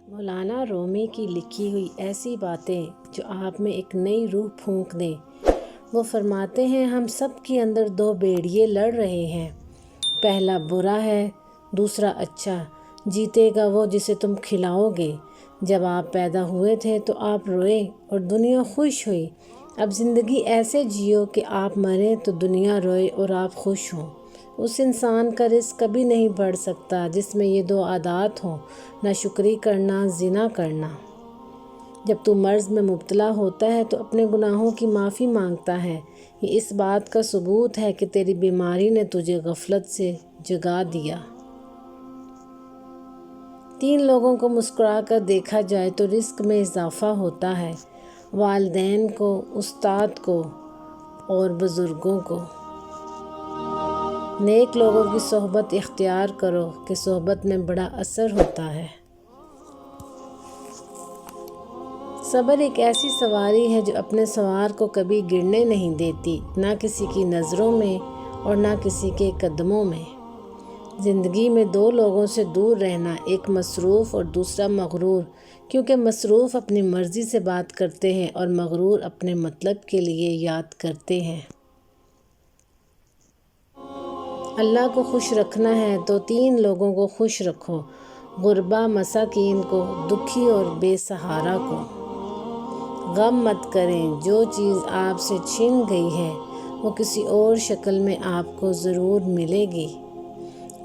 مولانا رومی کی لکھی ہوئی ایسی باتیں جو آپ میں ایک نئی روح پھونک دیں۔ وہ فرماتے ہیں ہم سب کے اندر دو بیڑیے لڑ رہے ہیں، پہلا برا ہے، دوسرا اچھا۔ جیتے گا وہ جسے تم کھلاؤ گے۔ جب آپ پیدا ہوئے تھے تو آپ روئے اور دنیا خوش ہوئی۔ اب زندگی ایسے جیو کہ آپ مریں تو دنیا روئے اور آپ خوش ہوں۔ اس انسان کا رزق کبھی نہیں بڑھ سکتا جس میں یہ دو عادات ہوں، ناشکری کرنا، زنا کرنا۔ جب تو مرض میں مبتلا ہوتا ہے تو اپنے گناہوں کی معافی مانگتا ہے۔ یہ اس بات کا ثبوت ہے کہ تیری بیماری نے تجھے غفلت سے جگا دیا۔ 3 لوگوں کو مسکرا کر دیکھا جائے تو رزق میں اضافہ ہوتا ہے، والدین کو، استاد کو اور بزرگوں کو۔ نیک لوگوں کی صحبت اختیار کرو کہ صحبت میں بڑا اثر ہوتا ہے۔ صبر ایک ایسی سواری ہے جو اپنے سوار کو کبھی گرنے نہیں دیتی، نہ کسی کی نظروں میں اور نہ کسی کے قدموں میں۔ زندگی میں 2 لوگوں سے دور رہنا، ایک مصروف اور دوسرا مغرور، کیونکہ مصروف اپنی مرضی سے بات کرتے ہیں اور مغرور اپنے مطلب کے لیے یاد کرتے ہیں۔ اللہ کو خوش رکھنا ہے تو 3 لوگوں کو خوش رکھو، غربا، مساکین کو، دکھی اور بے سہارا کو۔ غم مت کریں، جو چیز آپ سے چھن گئی ہے وہ کسی اور شکل میں آپ کو ضرور ملے گی۔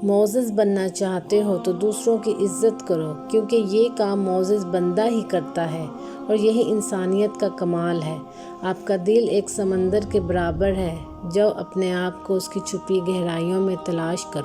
معزز بننا چاہتے ہو تو دوسروں کی عزت کرو، کیونکہ یہ کام معزز بندہ ہی کرتا ہے اور یہی انسانیت کا کمال ہے۔ آپ کا دل ایک سمندر کے برابر ہے، جو اپنے آپ کو اس کی چھپی گہرائیوں میں تلاش کرو۔